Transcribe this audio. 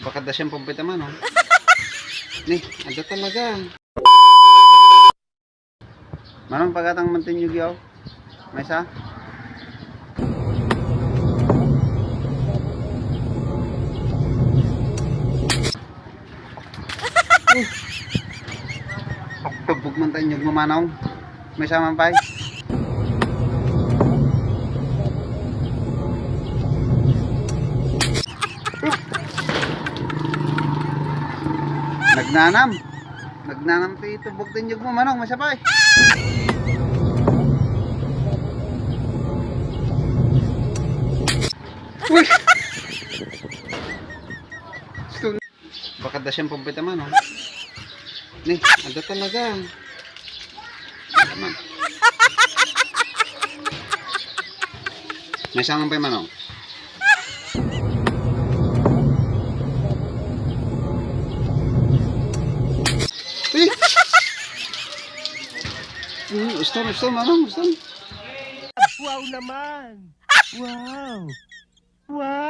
Baka da siyang pampita man, oh. Ni, ada talaga. Manong pagatang mantinyug yaw. May isa? Tubog mantinyug mo manong. May isa man pay. Nagnanam. Nagnanam ti tubog tinyog mo manong. May isa pay. Uy! Baka da siyang pampita man, oh. Ni, ada talaga. Tama. May sangang pa yung manong. Uy! Gusto, manong, gusto. Wow naman! Wow! Wow!